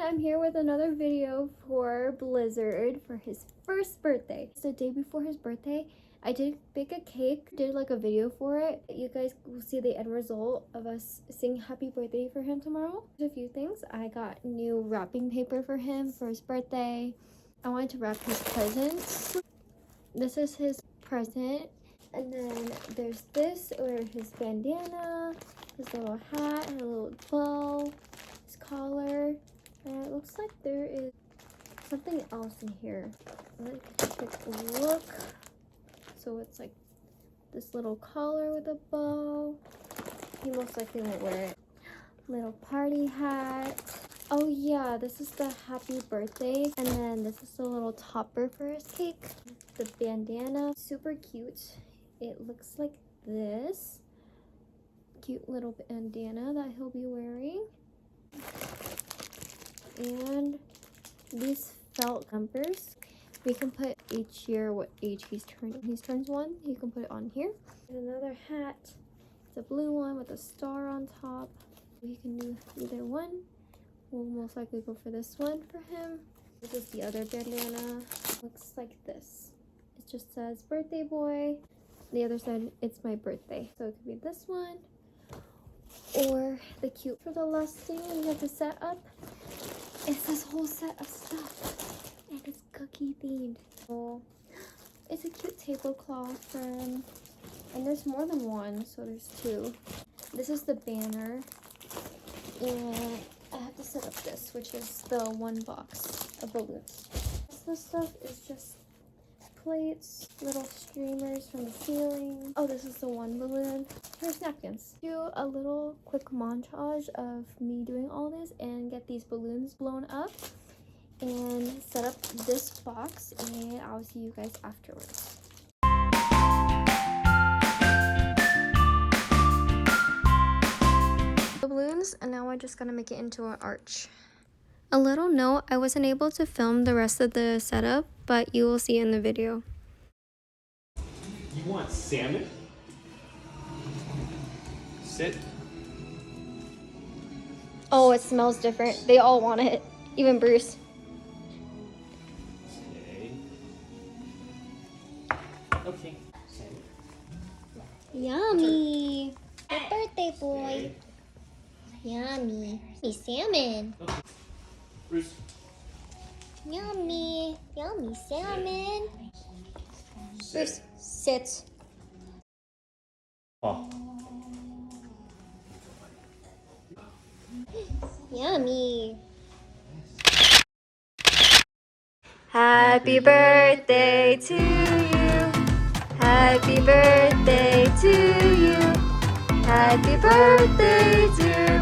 I'm here with another video for Blizzard for his first birthday. It's the day before his birthday. I did bake a cake, did like a video for it. You guys will see the end result of us singing happy birthday for him tomorrow. There's a few things. I got new wrapping paper for him for his birthday. I wanted to wrap his presents. This is his present. And then there's this, or his bandana, his little hat, and a little bow, his collar. And it looks like there is something else in here. Let's take a look. So it's like this little collar with a bow. He most likely won't wear it. Little party hat. Oh yeah, this is the happy birthday. And then this is the little topper for his cake. The bandana, super cute. It looks like this. Cute little bandana that he'll be wearing. And these felt jumpers. We can put each year what age he's turning. He turns 1, you can put it on here. And another hat. It's a blue one with a star on top. You can do either one. We'll most likely go for this one for him. This is the other bandana. Looks like this. It just says birthday boy. The other side, it's my birthday. So it could be this one. Or the cute. For the last thing we have to set up, it's this whole set of stuff. And it's cookie themed. So it's a cute tablecloth for him. And there's more than one, so there's 2. This is the banner. And I have to set up this, which is the 1 box of balloons. This stuff is just plates, little streamers from the ceiling. Oh, this is the 1 balloon. Here's napkins. Do a little quick montage of me doing all this and get these balloons blown up and set up this box, and I'll see you guys afterwards. The balloons, and now I'm just gonna make it into an arch. A little note, I wasn't able to film the rest of the setup, but you will see in the video. You want salmon? Sit. Oh, it smells different. They all want it, even Bruce. Okay. Yummy. Good birthday, boy. Yummy. Yummy salmon. Okay. Bruce. Yummy. Yummy salmon. Sit. Bruce, sit. Oh. Yummy. Happy birthday to you. Happy birthday to you. Happy birthday, dear